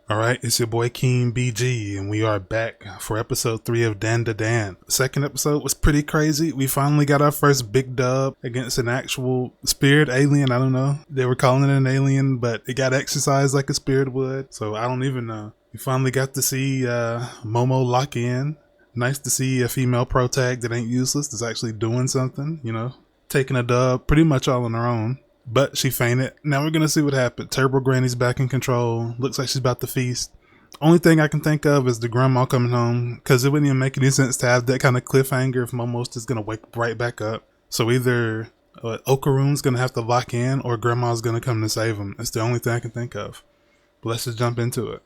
Alright, it's your boy King BG, and we are back for episode 3 of DanDaDan. The second episode was pretty crazy. We finally got our first big dub against an actual spirit alien. I don't know. They were calling it an alien, but it got exercised like a spirit would, so I don't even know. We finally got to see Momo lock in. Nice to see a female pro tag that ain't useless, that's actually doing something, you know, taking a dub pretty much all on her own. But she fainted. Now we're going to see what happened. Turbo Granny's back in control. Looks like she's about to feast. Only thing I can think of is the grandma coming home, because it wouldn't even make any sense to have that kind of cliffhanger if Momo's just going to wake right back up. So either Okarune's going to have to lock in or grandma's going to come to save him. It's the only thing I can think of. But let's just jump into it.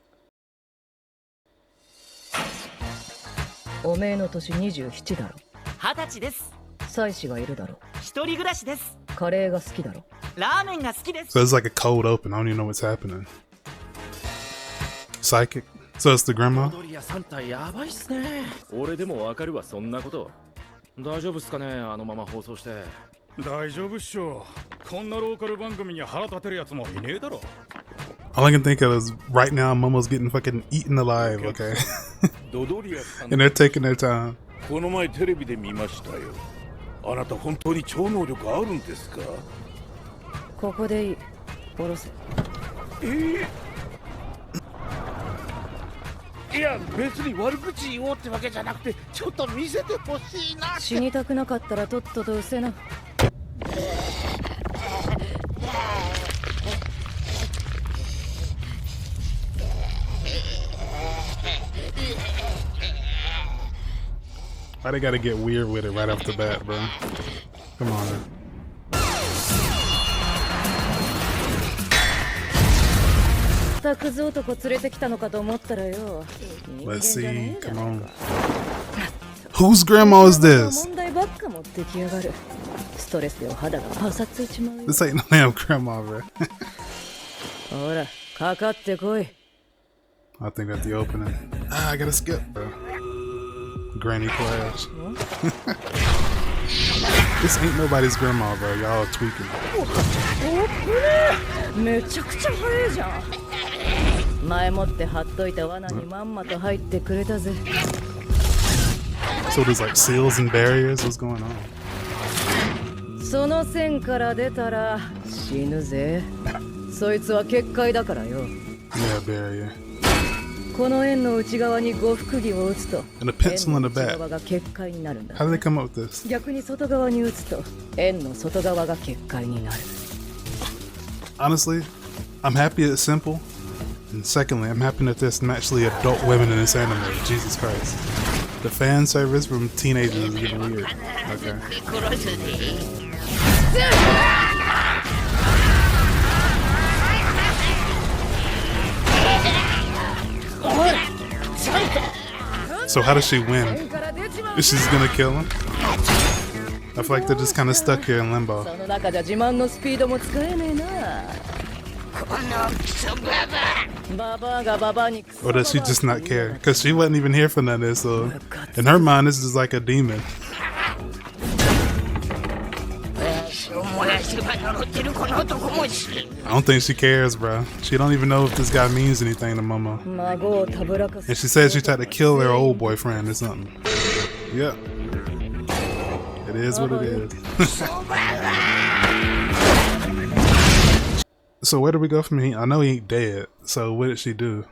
おめえの年27だろ。20歳です。妻子がいるだろ。一人暮らしです。カレーが好きだろ。ラーメンが好きです。 So it's like a cold open. I don't even know what's happening. Psychic. So it's the grandma. 踊り屋さんたやばいっすね。俺でもわかるわそんなこと。大丈夫っすかねあのまま放送して。大丈夫っしょ。こんなローカル番組に腹立てるやつもいねえだろ。 All I can think of is right now Momo's getting fucking eaten alive, okay? And they're taking their time. この前テレビで見ましたよ。あなた本当に超能力あるんですか？ここでいい。下ろせ。いや別に悪口言おうってわけじゃなくてちょっと見せてほしいなって。死にたくなかったらとっととうせな。Why they gotta get weird with it right off the bat, bro? Come on. Let's see. Come on. Whose grandma is this? This ain't no damn grandma, bro. I think that's the opening. I gotta skip, bro. Granny clash. This ain't nobody's grandma, bro. Y'all tweaking. So there's like seals and barriers? What's going on? Yeah, barrier. And a pencil in the back. How did they come up with this? Honestly, I'm happy it's simple. And secondly, I'm happy that there's some actually adult women in this anime. Jesus Christ. The fan service from teenagers is getting weird. Okay. So how does she win? Is she just gonna kill him? I feel like they're just kind of stuck here in limbo. Or does she just not care? Because she wasn't even here for none of this, so in her mind this is like a demon. I don't think she cares, bro. She don't even know if this guy means anything to Momo. And she said she tried to kill her old boyfriend or something. Yep. It is what it is. So where do we go from here? I know he ain't dead. So what did she do?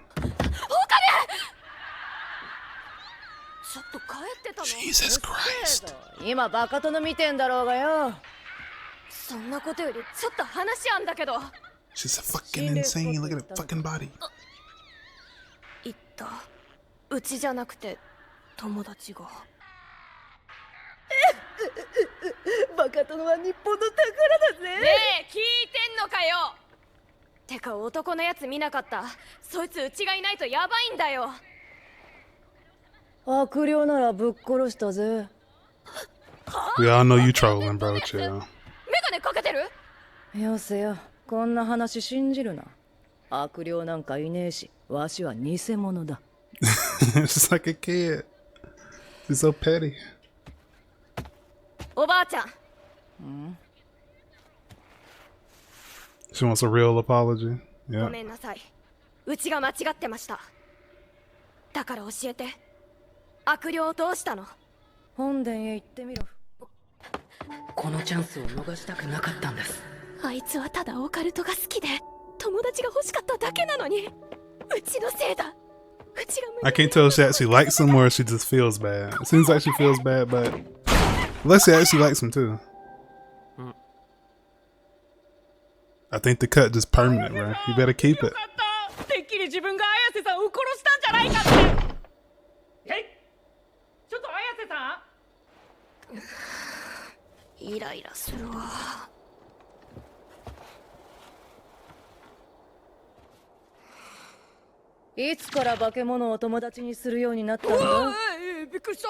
Jesus Christ. She's fucking insane. Look at her fucking body. We all know you trolling, bro. Chill. よせよ、こんな話信じるな。悪霊なんかいねえし、わしは偽物だ。Just like a kid. She's so petty. おばあちゃん。She wants a real apology. ご Yeah. めんなさい。うちが間違ってました。だから教えて、悪霊をどうしたの？本殿へ行ってみろ。このチャンスを逃したくなかったんです。あいつはただオカルトが好きで友達が欲しかっただけなのに、うちのせいだ。うちが I can't tell if she actually likes him or if she just feels bad. It seems like she feels bad, but unless she actually likes him too. I think the cut just permanent, bro. You better keep it. てっきり自分が綾瀬さんを殺したんじゃないかって。ちょっと綾瀬さん。イライラするわ。いつから化け物を友達にするようになったんだ？びっくりした。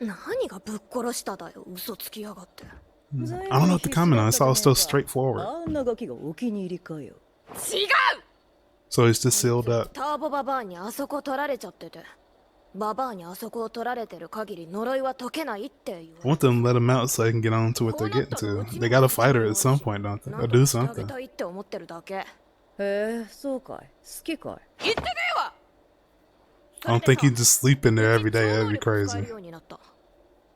何がぶっ殺しただよ、嘘つきやがって。I don't know what to comment on. It's all still straightforward. あんなガキがお気に入りかよ。違う。 So he's just sealed up. ターボババアにあそこ取られちゃってて、ババアにあそこを取られてる限り呪いは解けないって言 I わ want them to let him out so they can get on to what they're getting to. They gotta fight her at some point, don't they? れ Or て do なんとかしてあげ something. たいって思ってるだけ。へえ、そうかい。好きかい。言ってねえわ。 I don't think he'd just sleep in there every day. That'd be crazy.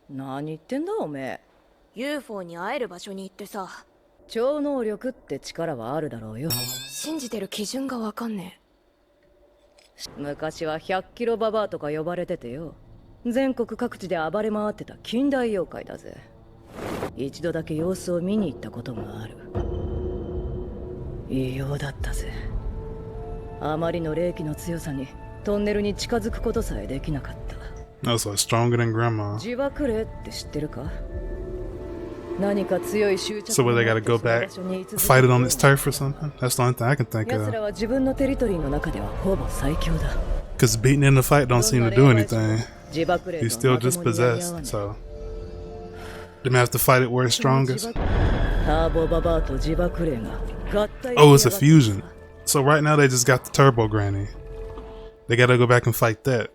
何言ってんだおめえ。 UFO に会える場所に行ってさ。超能力って力はあるだろうよ。信じてる基準がわかんねえ。昔は100キロババアとか呼ばれててよ。全国各地で暴れ回ってた近代妖怪だぜ。一度だけ様子を見に行ったことがある。異様だったぜ。あまりの霊気の強さにトンネルに近づくことさえできなかった。 Oh, so stronger than grandma. 自爆霊って知ってるか？何か強い執着 So where they gotta go back, fight it on its turf or something? That's the only thing I can think 奴ら of. は自分のテリトリーの中ではほぼ最強だ。 Cause beating in the fight don't seem to do anything. 自爆霊 He's と still まと just もにやり合 possessed, わない。 so they have to fight it where it's strongest. ターボババアと自爆霊が合体 Oh, it's a fusion. So right now they just got the turbo granny. They gotta go back and fight that.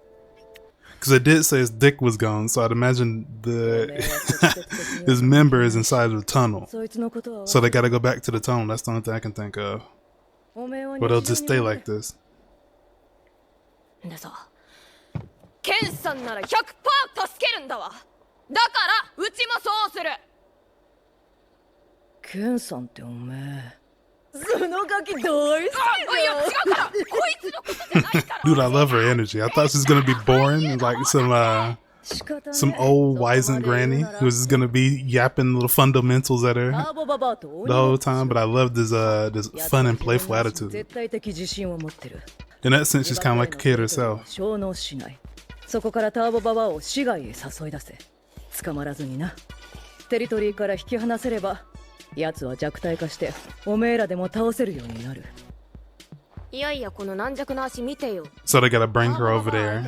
Cause it did say his dick was gone, so I'd imagine his member is inside of the tunnel. そいつのことは So they gotta go back to the tunnel. That's the only thing I can think of. おめえは But they'll just stay like this. でさ、ケンさんなら 100% 助けるんだわ。だからうちもそうする。ケンさんっておめえ。そのガキ大好きじゃん。いや違うから。こいつのことじゃないから。 Dude, I love her energy. I thought she was gonna be boring and like some old wizened granny who was just gonna be yapping little fundamentals at her ターボババアと鬼 the whole time. But I loved this fun and playful attitude. 絶対的自信を持ってる。 In that sense, she's kind of like a kid herself. 消耗しない。そこからターボババアを市外へ誘い出せ。捕まらずにな。テリトリーから引き離せれば、奴は弱体化しておめえらでも倒せるようになる。いやいや、この軟弱な足見てよ。 So they gotta bring her over there,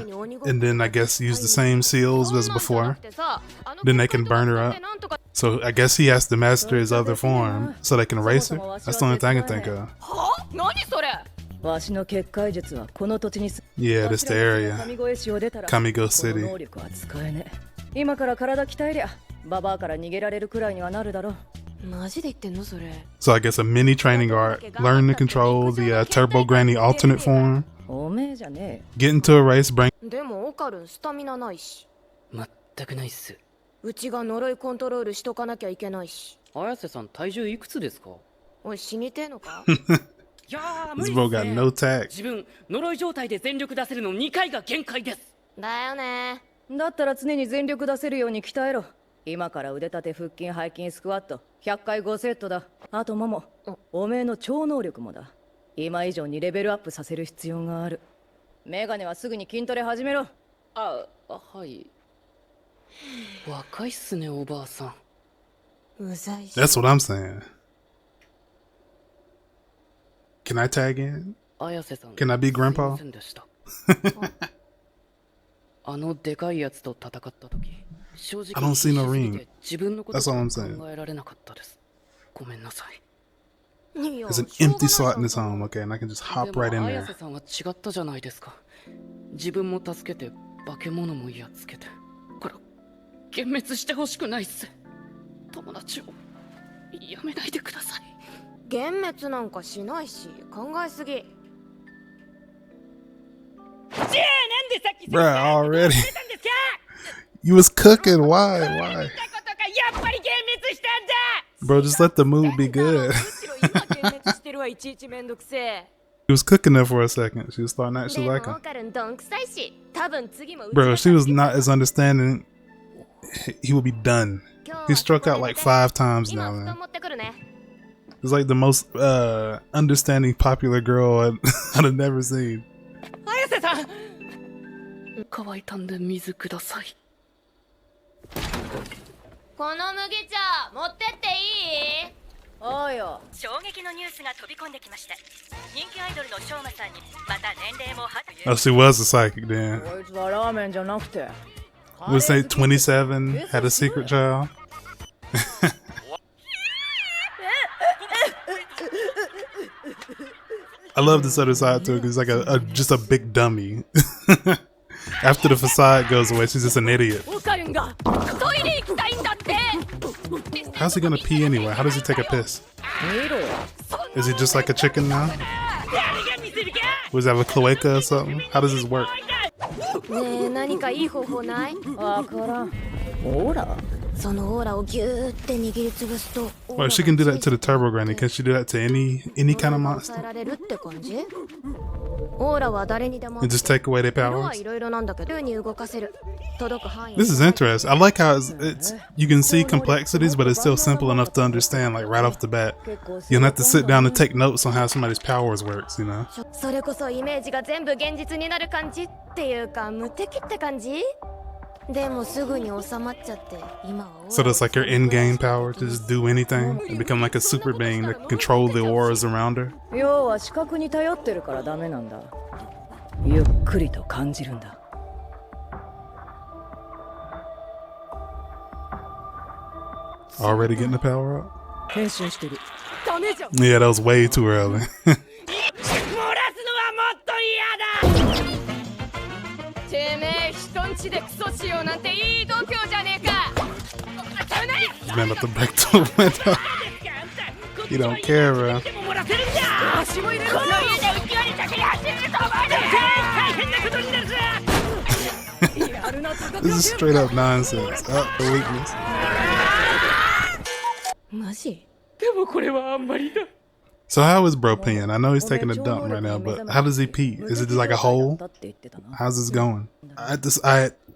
and then I guess use the same seals as before. Then they can burn her up. So I guess he has to master his other form so they can erase her. That's the only thing I can think of. は？何それ？わしの結界術はこの土地にす。 Yeah, this the area. 神越市を出たら Kamigo この City. 能力は使えねえ。今から体鍛えりゃ、ババアから逃げられるくらいにはなるだろう。マジで言ってんのそれ？ So I guess a mini training art. Learn to control the Turbo Granny alternate form. おめえじゃね Get into a race, bring. でもオカルンスタミナないし。全くないっす。うちが呪いコントロールしとかなきゃいけないし。綾瀬さん体重いくつですか？おい死にてえのか？いやー無 This 理 bro っす got ね。 no tact. 自分呪い状態で全力出せるの2回が限界です。だよね。だったら常に全力出せるように鍛えろ。今から腕立て腹筋背筋スクワット100回5セットだ。あともも、おめえの超能力もだ。今以上にレベルアップさせる必要がある。メガネはすぐに筋トレ始めろ。はい。若いっすねおばあさん。うざいし。 That's what I'm saying. Can I tag in? 綾瀬さん。 Can I be grandpa? すいませんでしたあのでかいやつと戦った時、正直 I don't see no ring. 自分のこと That's all I'm しか saying. 考えられなかったです。ごめんなさい。 There's an empty slot in this home, okay, and I can just hop right in 綾 there. 瀬さんは違ったじゃないですか。自分も助けて化け物もやっつけて、から幻滅してほしくないっす。友達をやめないでください。幻滅なんかしないし、考えすぎ。さっき Bruh, already. たんですか You was cooking. Why? 見たことがやっぱり幻滅したんだ Bro, just let the mood be good. むしろ今幻滅してるわいちいちめんどくせえ She was cooking there for a second. She was starting to で actually も like オ him. カルンどんくさいし多分次も Bro, if she was not as understanding, he would be done. He struck out like 5 times 今 now, 布団 man. 持ってくるね It's like the most understanding popular girl I'd have never seen. 綾瀬さん乾いたんで水ください。この麦茶持ってっていいおうよ。衝撃のニュースが飛び込んできました。人気アイドルのしょうまさんにまた年齢もはという Oh, she was a psychic then. こいつはラーメンじゃなくて。 Would say 27, had a secret child. I love this other side to it because he's like just a big dummy. After the facade goes away, she's just an idiot. オカルンがトイレ行きたいんだって How's he gonna pee anyway? How does he take a piss? 見ろよ。 Is he just like a chicken now? 誰が見せるか Was that a cloaca or something? How does this work? ねえ何かいい方法ないわからん。ほら。そのオーラをギューって握りつぶすと Well, she can do that to the Turbo Granny. Can she do that to any kind of 抑 monster? えられるって感じオーラは誰にでも And just take away their 色は powers? いろいろなんだけど自由に動かせる届く範囲 This is interesting. I like how it's you can see complexities, but it's still simple enough to understand. Like right off the bat, you don't have to sit down and take notes on how somebody's powers works. You know. それこそイメージが全部現実になる感じっていうか無敵って感じでもすぐに収まっちゃって今は So that's like her in-game power to just do anything and become like a super being that can control the auras around her. 要は視覚に頼ってるからダメなんだ。ゆっくりと感じるんだ。 Already getting the power up? 変身してる。ダメじゃん Yeah, that was way too early. 漏らすのはもっと嫌だてめえ人んちでクソしようなんていい度胸じゃねえかダメだ This man about to break the window. He don't care, bro. でも漏らせるんだ足も入れるこの家で浮き輪に先に走ると思うで大変なことになるさ This is straight up nonsense. Oh, the weakness. マジ？でもこれはあんまりだ So how is bro peeing? I know he's taking a dump right now, but how does he pee? Is it just like a hole? How's this going?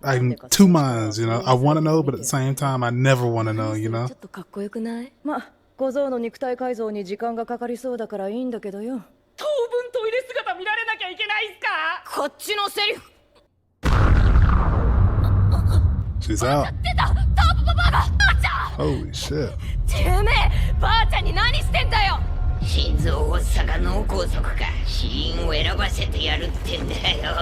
I'm 2 minds, you know. I want to know, but at the same time, I never want to know, you know. ちょっとかっこよくない？まあ、小僧の肉体改造に時間がかかりそうだからいいんだけどよ。当分トイレ姿見られなきゃいけないんすかこっちのセリフ She's out. 出たタープパパがばあちゃん Holy shit. てめえばあちゃんに何してんだよ心臓発作か脳梗塞か死因を選ばせてやるってんだよ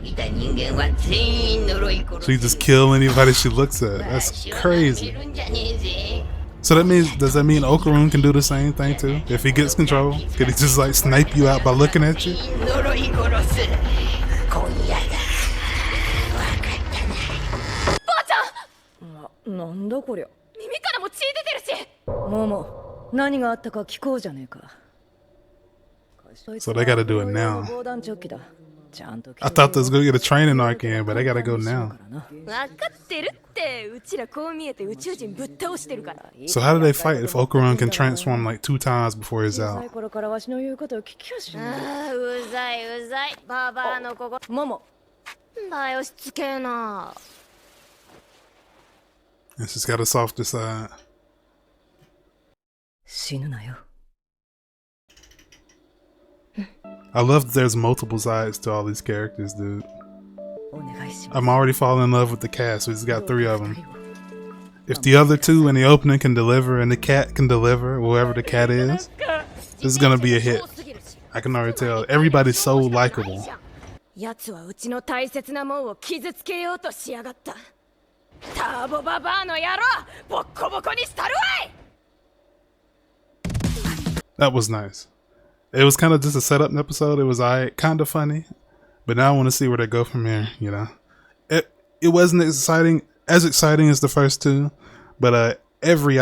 見た人間は全員呪い殺 She just kill anybody she looks at. That's crazy. るんじゃねえぜ So does that mean Okaroon can do the same thing too? If he gets control, could he just like snipe you out by looking at you? 呪い殺す今夜だ分かったなばあちゃんなんだこりゃ。耳からも血出てるしもも、何があったか聞こうじゃねえか。 So they gotta do it now. 防弾チョッキだ。ちゃんと。 I thought they was gonna get a training arc in, but they gotta go now. 分かってるってうちらこう見えて宇宙人ぶっ倒してるから So how do they fight if Okaroon can transform like 2 times before he's 小 out? さい頃からわしの言うことを聞きやしない。あーうざいうざいババアのここもも、だよしつけえな And she's got a softer side. 死ぬなよ。 I love that there's multiple sides to all these characters, dude. お願いします。 I'm already falling in love with the cast. We just got 3 of them. If the other 2 in the opening can deliver and the cat can deliver, whoever the cat is, this is gonna be a hit. I can already tell. Everybody's so likable. やつはうちの大切なもんを傷つけようとしやがったターボババアの野郎ボッコボコにしたるわい That was nice. It was kind of just a setup episode. It was kind of funny, but now I want to see where they go from here. You know, it wasn't as exciting as the first 2, but I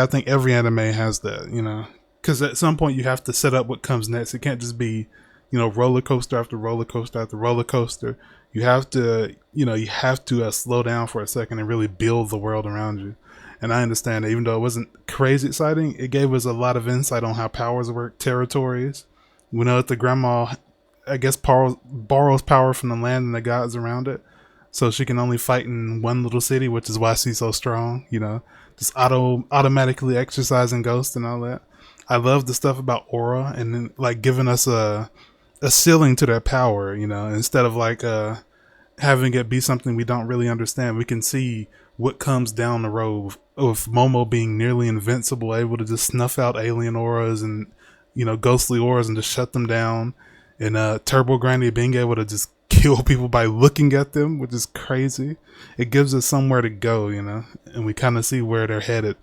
think every anime has that. You know, because at some point you have to set up what comes next. It can't just be roller coaster after roller coaster after roller coaster. You have to, slow down for a second and really build the world around you. And I understand that even though it wasn't crazy exciting, it gave us a lot of insight on how powers work, territories. We know that the grandma, I guess, borrows power from the land and the gods around it. So she can only fight in one little city, which is why she's so strong, just automatically exercising ghosts and all that. I love the stuff about aura and then like giving us a ceiling to their power, instead of like having it be something we don't really understand. We can see what comes down the road of Momo being nearly invincible, able to just snuff out alien auras and ghostly auras and just shut them down, and Turbo Granny being able to just kill people by looking at them, which is crazy. It gives us somewhere to go, and we kind of see where they're headed.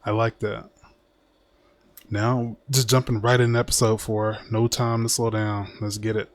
I like that. Now, just jumping right in episode 4. No time to slow down. Let's get it.